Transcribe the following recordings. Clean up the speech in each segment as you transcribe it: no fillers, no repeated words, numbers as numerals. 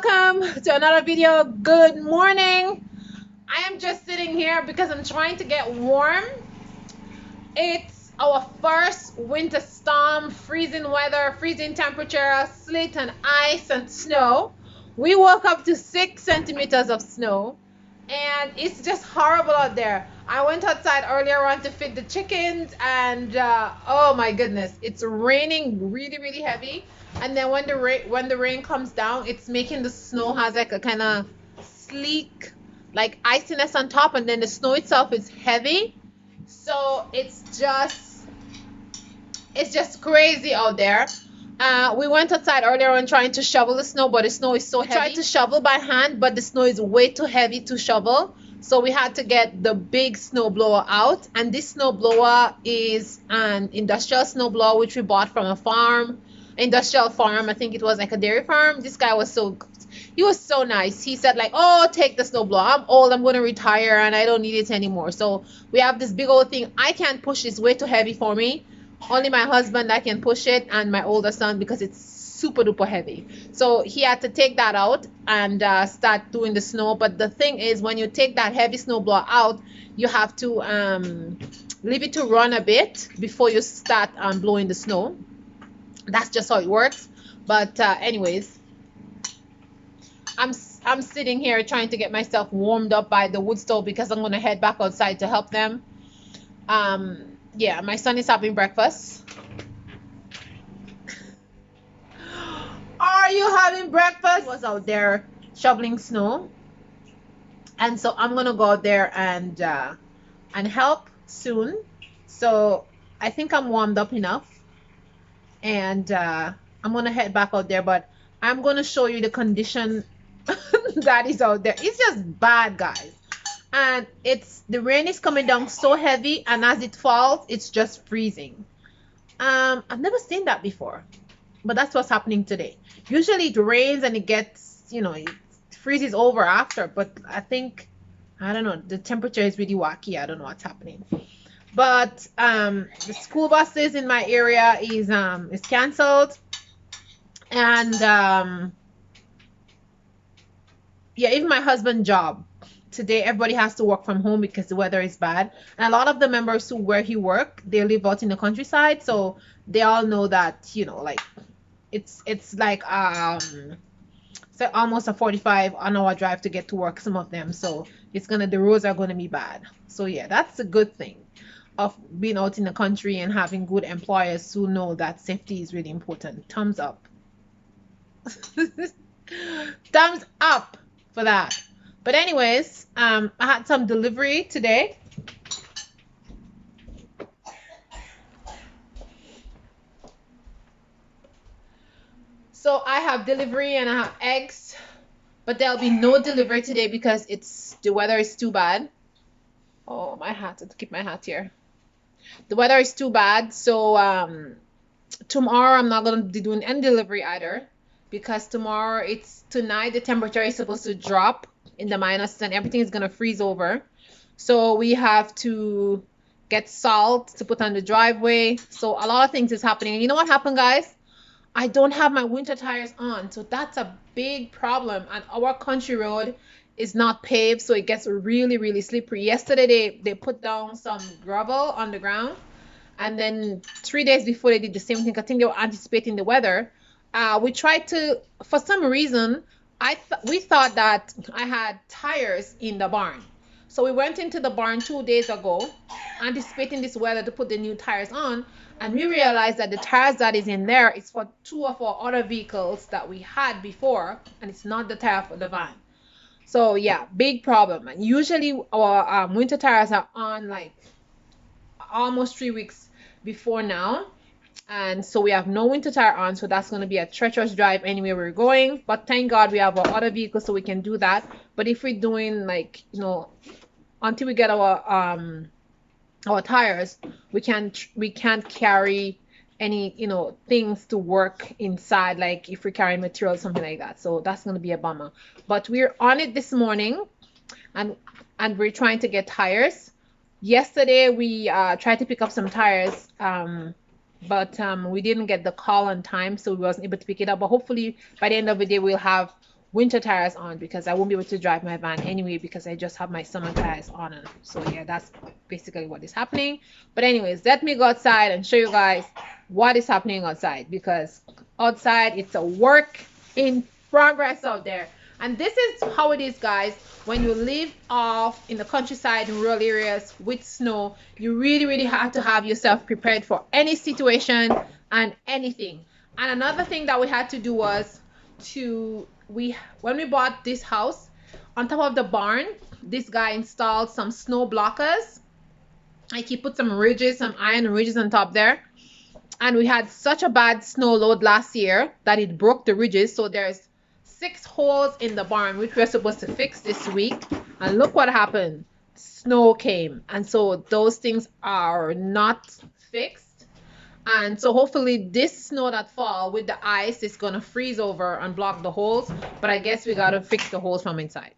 welcome to another video. Good morning. I am just sitting here because I'm trying to get warm. It's our first winter storm, freezing weather, freezing temperature, sleet and ice and snow. We woke up to 6 centimeters of snow and it's just horrible out there. I went outside earlier on to feed the chickens and oh my goodness, it's raining really heavy. And then when the rain comes down, it's making the snow has like a kind of sleek, like iciness on top, and then the snow itself is heavy. So it's just crazy out there. We went outside earlier on trying to shovel the snow, but the snow is so heavy. We tried to shovel by hand, but the snow is way too heavy to shovel. So we had to get the big snow blower out. And this snow blower is an industrial snow blower, which we bought from a farm, industrial farm. I think it was like a dairy farm. This guy was he was so nice. He said like, oh, take the snow blower. I'm old. I'm going to retire and I don't need it anymore. So we have this big old thing. I can't push. It's way too heavy for me. Only my husband that can push it, and my older son, because it's super duper heavy. So he had to take that out and start doing the snow. But the thing is, when you take that heavy snow blower out, you have to leave it to run a bit before you start blowing the snow. That's just how it works. But anyways, I'm sitting here trying to get myself warmed up by the wood stove because I'm going to head back outside to help them. Yeah, my son is having breakfast. Are you having breakfast? He was out there shoveling snow, and so I'm gonna go out there and help soon. So I think I'm warmed up enough, and I'm gonna head back out there. But I'm gonna show you the condition that is out there. It's just bad, guys. And the rain is coming down so heavy, and as it falls, it's just freezing. I've never seen that before, but that's what's happening today. Usually it rains and it gets, it freezes over after, but I don't know, the temperature is really wacky. I don't know what's happening. But the school buses in my area is canceled, and yeah, even my husband's job. Today, everybody has to work from home because the weather is bad. And a lot of the members where he work, they live out in the countryside. So they all know that, like it's like so almost a 45-hour drive to get to work, some of them. So the roads are gonna be bad. So yeah, that's a good thing of being out in the country and having good employers who know that safety is really important. Thumbs up. Thumbs up for that. But anyways, I had some delivery today. So I have delivery and I have eggs, but there'll be no delivery today because the weather is too bad. Oh, my hat, I have to keep my hat here. The weather is too bad, so tomorrow I'm not gonna be doing any delivery either, because tonight the temperature is supposed to drop in the minus and everything is gonna freeze over. So we have to get salt to put on the driveway. So a lot of things is happening. And you know what happened, guys? I don't have my winter tires on, so that's a big problem. And our country road is not paved, so it gets really slippery. Yesterday they put down some gravel on the ground, and then 3 days before they did the same thing. I think they were anticipating the weather. We tried to, for some reason, we thought that I had tires in the barn. So we went into the barn 2 days ago, anticipating this weather, to put the new tires on, and we realized that the tires that is in there is for 2 of our other vehicles that we had before, and it's not the tire for the van. So yeah, big problem. And usually our winter tires are on like almost 3 weeks before now. And so we have no winter tire on, so that's going to be a treacherous drive anywhere we're going. But thank God we have our other vehicle, so we can do that. But if we're doing until we get our tires, we can't carry any things to work inside, like if we're carrying material, something like that. So that's going to be a bummer. But we're on it this morning, and we're trying to get tires. Yesterday we tried to pick up some tires, but we didn't get the call on time, so we wasn't able to pick it up. But hopefully by the end of the day we'll have winter tires on because I won't be able to drive my van anyway because I just have my summer tires on. And so yeah, that's basically what is happening. But anyways, let me go outside and show you guys what is happening outside, because outside it's a work in progress out there. And this is how it is, guys. When you live off in the countryside in rural areas with snow, you really have to have yourself prepared for any situation and anything. And another thing that we had to do was when we bought this house, on top of the barn, this guy installed some snow blockers. Like he put some ridges, some iron ridges on top there. And we had such a bad snow load last year that it broke the ridges. So there's 6 holes in the barn, which we're supposed to fix this week. And look what happened. Snow came. And so those things are not fixed. And so hopefully this snow that fall with the ice is going to freeze over and block the holes. But I guess we got to fix the holes from inside.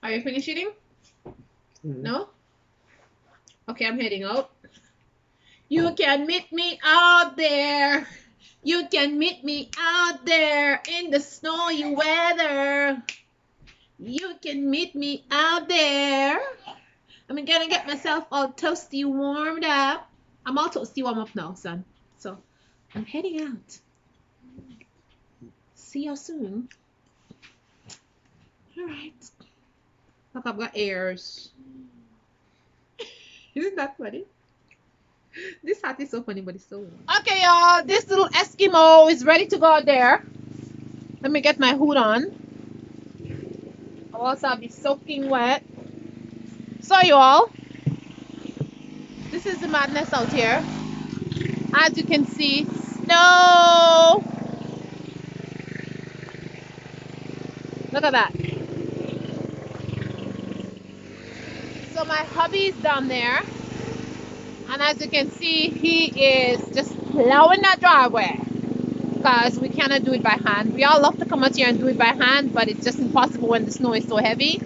Are you finished eating? No? Okay, I'm heading out. You can meet me out there. You can meet me out there in the snowy weather. You can meet me out there. I'm gonna get myself all toasty warmed up. I'm all toasty warm up now, son. So I'm heading out. See you soon. All right. Look, I've got ears. Isn't that funny? This hat is so funny, but it's so warm. Okay, y'all. This little Eskimo is ready to go out there. Let me get my hood on. Also, I'll be soaking wet. So, y'all, this is the madness out here. As you can see, snow. Look at that. So my hubby is down there. And as you can see, he is just plowing that driveway. Because we cannot do it by hand. We all love to come out here and do it by hand, but it's just impossible when the snow is so heavy.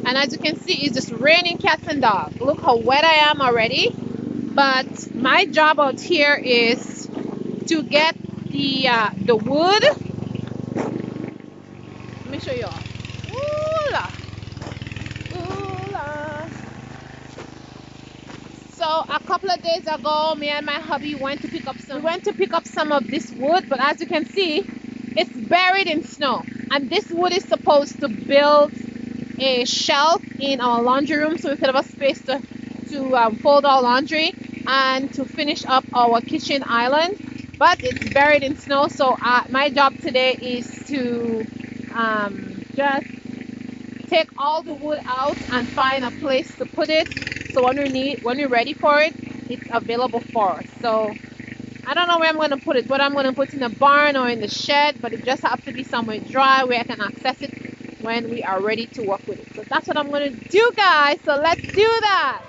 And as you can see, it's just raining cats and dogs. Look how wet I am already. But my job out here is to get the wood. Let me show you all. Ooh-la. Ooh-la. So a couple of days ago, me and my hubby went to pick up some of this wood. But as you can see, it's buried in snow. And this wood is supposed to build a shelf in our laundry room, so we could have a space to fold our laundry and to finish up our kitchen island. But it's buried in snow, so my job today is to just take all the wood out and find a place to put it, so when we're ready for it, it's available for us. So I don't know where I'm going to put it, whether I'm going to put it in the barn or in the shed, but it just has to be somewhere dry where I can access it when we are ready to work with it. So that's what I'm going to do, guys. So let's do that.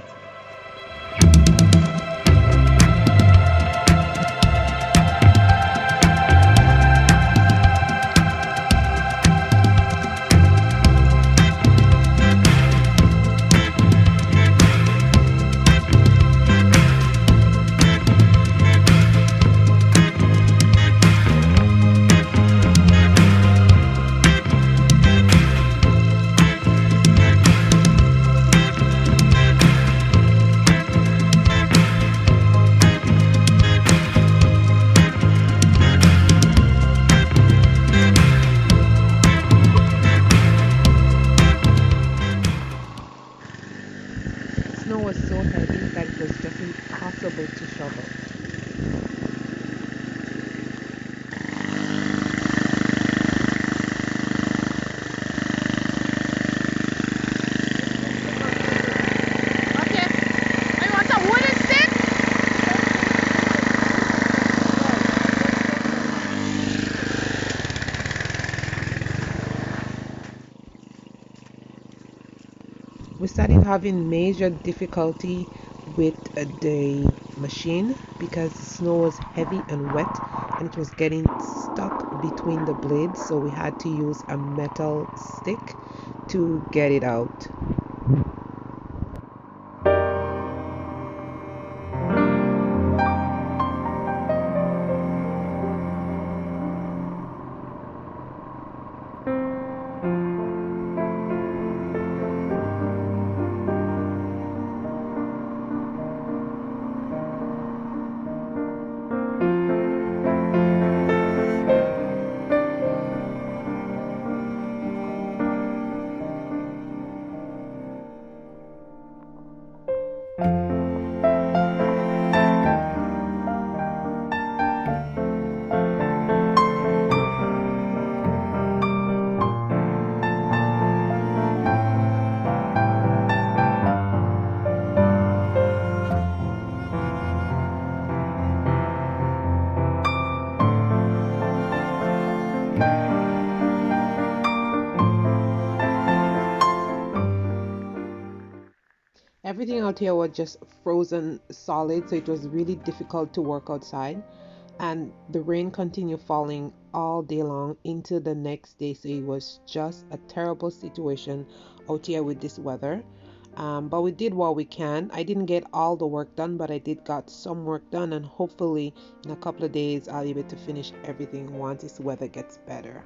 Snow was so heavy that it was just impossible to shovel. Okay, I want a wooden stick. We started having major difficulty with the machine because the snow was heavy and wet and it was getting stuck between the blades, so we had to use a metal stick to get it out. everything out here was just frozen solid, so it was really difficult to work outside. And the rain continued falling all day long into the next day, so it was just a terrible situation out here with this weather. But we did what we can. I didn't get all the work done, but I did got some work done, and hopefully in a couple of days I'll be able to finish everything once this weather gets better.